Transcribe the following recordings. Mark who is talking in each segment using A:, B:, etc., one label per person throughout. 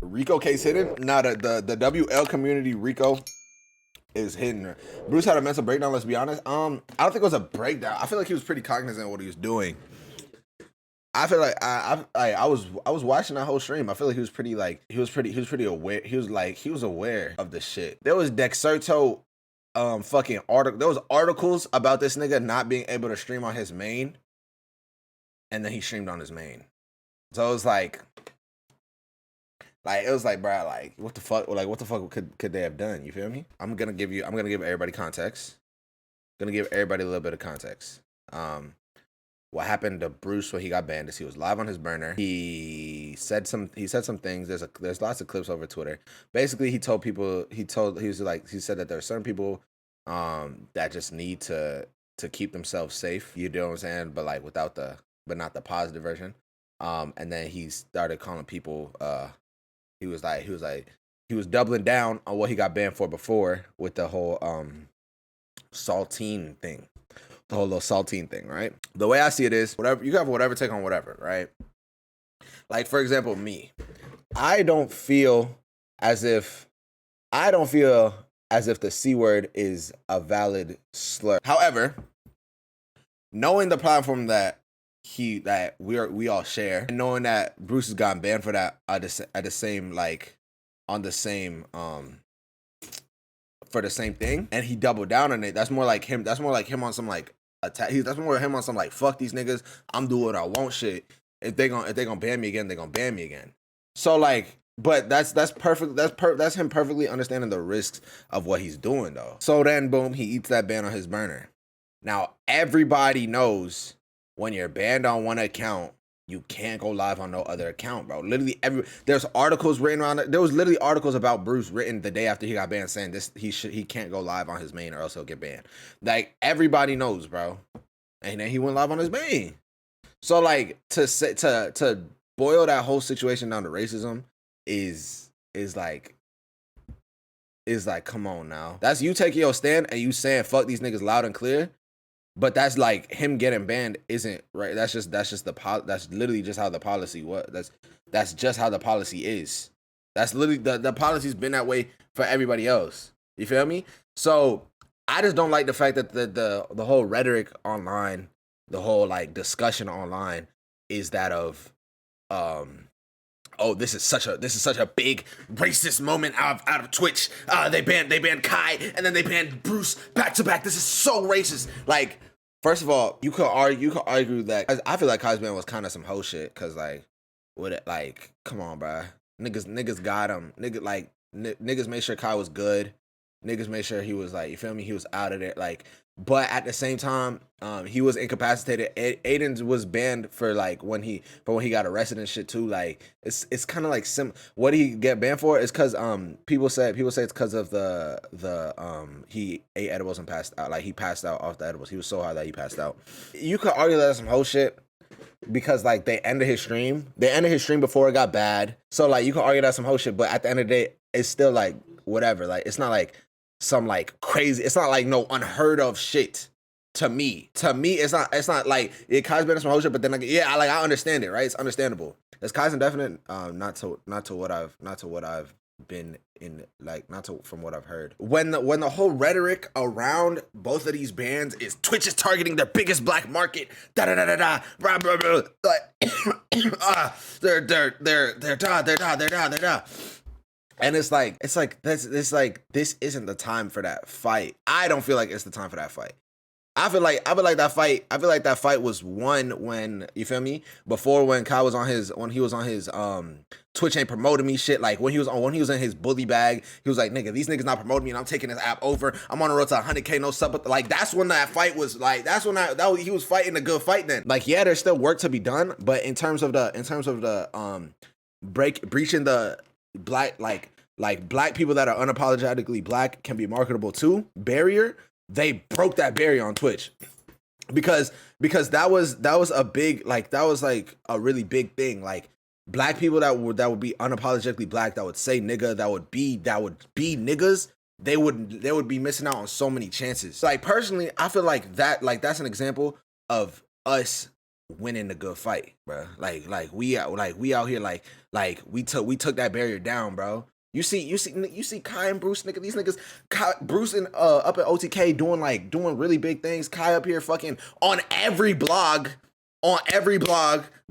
A: Rico case hidden? Nah, the WL community Rico is hidden. Bruce had a mental breakdown, let's be honest. I don't think it was a breakdown. I feel like he was pretty cognizant of what he was doing. I feel like I was watching that whole stream. I feel like he was pretty aware. He was aware of the shit. There was Dexerto fucking article. There was articles about this nigga not being able to stream on his main, and then he streamed on his main. So it was like it was like, bro, like what the fuck? Like what the fuck could they have done? You feel me? I'm gonna give everybody context. Gonna give everybody a little bit of context. What happened to Bruce when he got banned is he was live on his burner. He said some things. There's lots of clips over Twitter. Basically, he said that there are certain people that just need to keep themselves safe. You know what I'm saying? But like but not the positive version. And then he started calling people he was doubling down on what he got banned for before with the whole saltine thing. The whole little saltine thing, right? The way I see it is, whatever you have, whatever take on whatever, right? Like for example, me, I don't feel as if the C word is a valid slur. However, knowing the platform that we all share, and knowing that Bruce has gotten banned for that for the same thing, and he doubled down on it. That's more like him on some like attack. That's more him on some like fuck these niggas. I'm doing what I want shit. If they gonna ban me again, they gonna ban me again. So like, but that's perfect. That's him perfectly understanding the risks of what he's doing though. So then boom, he eats that ban on his burner. Now everybody knows when you're banned on one account, you can't go live on no other account, bro. Literally there's articles written on it. There was literally articles about Bruce written the day after he got banned saying he can't go live on his main or else he'll get banned. Like everybody knows, bro. And then he went live on his main. So like to boil that whole situation down to racism is like come on now. That's you taking your stand and you saying fuck these niggas loud and clear. But that's like him getting banned isn't right. That's literally just how the policy was. That's just how the policy is. That's literally the policy's been that way for everybody else. You feel me? So I just don't like the fact that the whole rhetoric online, the whole like discussion online is that of oh, this is such a big racist moment out of Twitch. They banned Kai and then they banned Bruce back to back. This is so racist. Like, first of all, you could argue that I feel like Kai's ban was kind of some hoe shit because like, come on, bro. Niggas got him. Niggas made sure Kai was good. Niggas made sure he was like, you feel me? He was out of there. Like, but at the same time, he was incapacitated. Aiden was banned for like when he got arrested and shit too. Like it's kind of like what did he get banned for? It's because people say it's because of the he ate edibles and passed out. Like he passed out off the edibles. He was so high that he passed out. You could argue that's some whole shit because like they ended his stream. They ended his stream before it got bad. So like you could argue that's some whole shit. But at the end of the day, it's still like whatever. Like it's not like some like crazy, it's not like no unheard of shit to me. It's not like Kai's been some whole shit, but then like I understand it, right? It's understandable. It's Kai's indefinite, not to what I've been in, like from what I've heard. When the whole rhetoric around both of these bans is Twitch is targeting their biggest black market, blah blah blah, like they're and it's like this isn't the time for that fight. I don't feel like it's the time for that fight. I feel like that fight was won when, you feel me? Before when Kai was on his Twitch ain't promoting me shit. Like when he was in his bully bag, he was like, nigga, these niggas not promoting me and I'm taking this app over. I'm on the road to 100K, no sub. But like that's when that fight was like, he was fighting a good fight then. Like yeah, there's still work to be done, but in terms of the breaching the black like black people that are unapologetically black can be marketable too barrier, they broke that barrier on Twitch because that was a big, like that was like a really big thing. Like black people that would be unapologetically black, that would say nigga, that would be niggas, they would be missing out on so many chances. So like personally, I feel like that's an example of us winning the good fight, bro. Like we out here like we took that barrier down, bro. You see Kai and Bruce, nigga. These niggas, Bruce and up at OTK doing really big things. Kai up here fucking on every blog,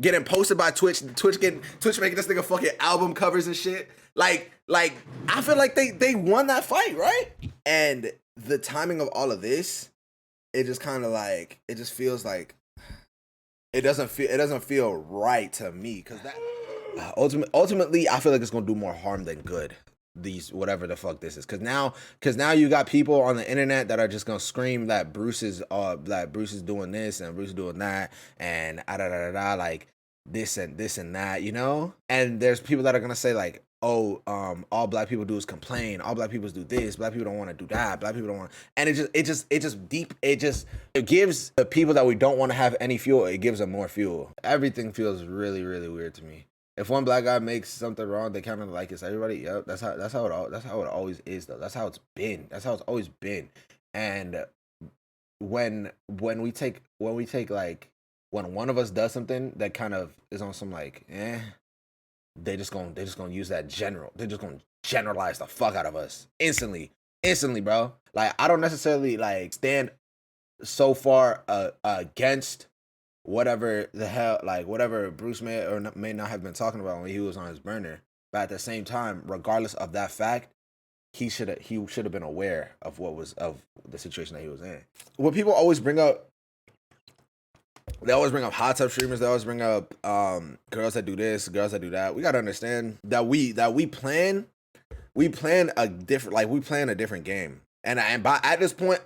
A: getting posted by Twitch making this nigga fucking album covers and shit. Like I feel like they won that fight, right? And the timing of all of this, it just kind of like, it just feels like it doesn't feel right to me, because that ultimately I feel like it's gonna do more harm than good. These whatever the fuck this is, because now you got people on the internet that are just gonna scream that Bruce is doing this and Bruce is doing that and like this and that, you know. And there's people that are gonna say like, oh, all black people do is complain, all black people do this, black people don't want to do that, black people don't want, and it gives the people that we don't want to have any fuel, it gives them more fuel. Everything feels really, really weird to me. If one black guy makes something wrong, they kind of like it's everybody. Yep, that's how it always is though. That's how it's been. That's how it's always been. And when we take like, when one of us does something that kind of is on some like, they just gonna use that general. They're just gonna generalize the fuck out of us instantly, bro. Like I don't necessarily like stand so far against whatever the hell, like whatever Bruce may or may not have been talking about when he was on his burner. But at the same time, regardless of that fact, he should have been aware of of the situation that he was in. What people always bring up, they always bring up hot tub streamers. They always bring up girls that do this, girls that do that. We gotta understand that we plan a different game. And by at this point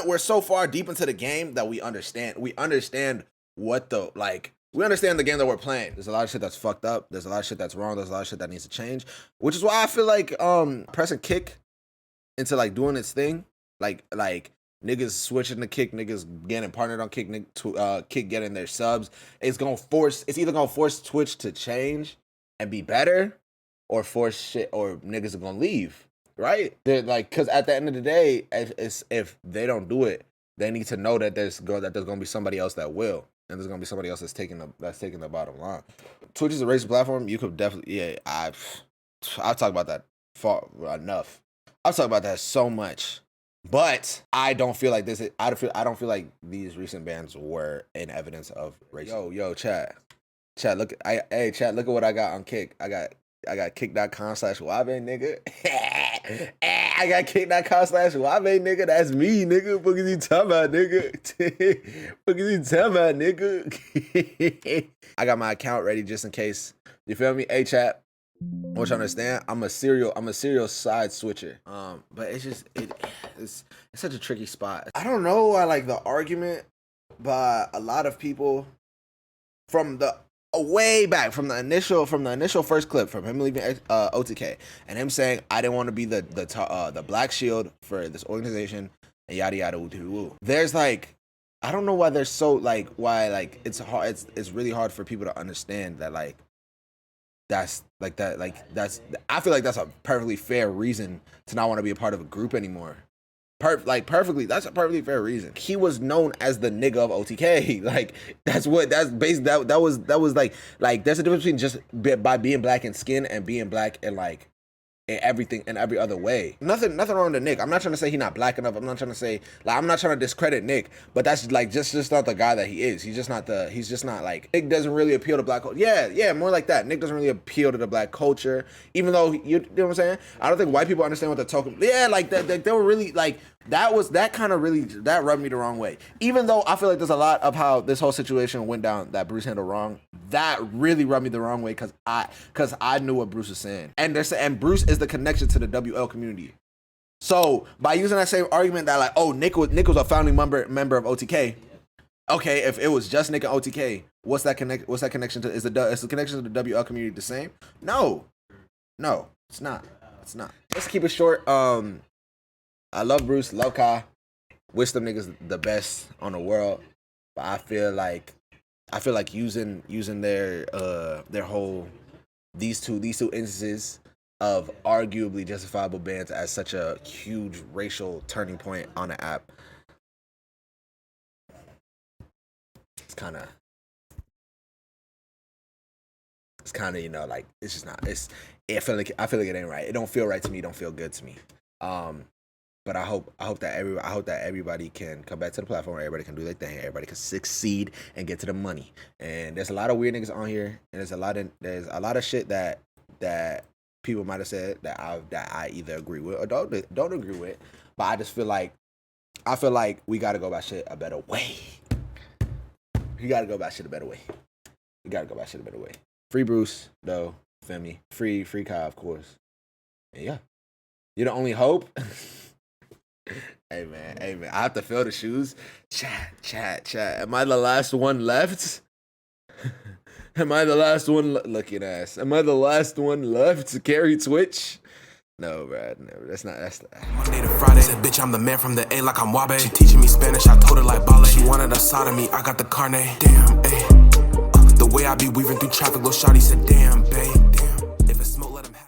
A: we're so far deep into the game that we understand what the we understand the game that we're playing. There's a lot of shit that's fucked up. There's a lot of shit that's wrong. There's a lot of shit that needs to change. Which is why I feel like pressing kick into like doing its thing, like niggas switching to kick, niggas getting partnered on kick, kick getting their subs. It's either gonna force Twitch to change and be better, or force shit, or niggas are gonna leave. Right? They're like, because at the end of the day, if they don't do it, they need to know that there's gonna be somebody else that will, and there's gonna be somebody else that's taking the bottom line. Twitch is a racist platform. You could definitely, I've talked about that far enough. I've talked about that so much, but I don't feel like I don't feel like these recent bans were an evidence of racism. Yo, chat, look, chat, look at what I got on Kick. I got kick.com/wabe, nigga. I got kick.com/wabe, nigga. That's me, nigga. What is he talking about, nigga? What is he talking about, nigga? I got my account ready just in case. You feel me? Hey, chat. I want you to understand, I'm a serial side switcher. But it's such a tricky spot. I don't know. I like the argument by a lot of people from the way back, from the initial first clip, from him leaving OTK and him saying I didn't want to be the black shield for this organization and yada yada woo. There's like, I don't know why there's so like, why like it's hard, it's really hard for people to understand that like that's I feel like that's a perfectly fair reason to not want to be a part of a group anymore. Perfectly, that's a perfectly fair reason. He was known as the nigga of OTK. Like that's basically that was like there's a difference between just by being black in skin and being black in like in everything and every other way. Nothing wrong with Nick. I'm not trying to say he's not black enough. I'm not trying to say like, I'm not trying to discredit Nick, but that's like just not the guy that he is. He's just not like, Nick doesn't really appeal to black culture. Yeah, more like that. Nick doesn't really appeal to the black culture, even though you know what I'm saying? I don't think white people understand what they're talking. Yeah, like that they were really like, that kind of really rubbed me the wrong way. Even though I feel like there's a lot of how this whole situation went down that Bruce handled wrong, that really rubbed me the wrong way because I knew what Bruce was saying. And Bruce is the connection to the WL community. So by using that same argument that like, oh, Nick was a founding member of OTK. Okay, if it was just Nick and OTK, what's that connection to? Is the connection to the WL community the same? No, it's not. Let's keep it short. I love Bruce, love Kai, wish them niggas the best on the world, but I feel like using their whole these two instances of arguably justifiable bans as such a huge racial turning point on the app, kind of, you know, like, it's just not. I feel like it ain't right. It don't feel right to me. It don't feel good to me. But I hope that everybody can come back to the platform. Everybody can do their thing. Everybody can succeed and get to the money. And there's a lot of weird niggas on here, and there's a lot of shit that people might have said that I either agree with or don't agree with. But I just feel like we gotta go about shit a better way. We gotta go about shit a better way. Free Bruce though, feel me? Free Kai, of course. And yeah, you're the only hope. Hey man, I have to fill the shoes. Chat. Am I the last one left? Am I the last one? Looking ass. Am I the last one left to carry Twitch? No, Brad. No, that's not.
B: Monday to Friday, said, bitch, I'm the man from the A like I'm wabe. She teaching me Spanish, I told her like ballet. She wanted a side of me, I got the carne. Damn, ayy. The way I be weaving through traffic, little shawty said, damn, babe.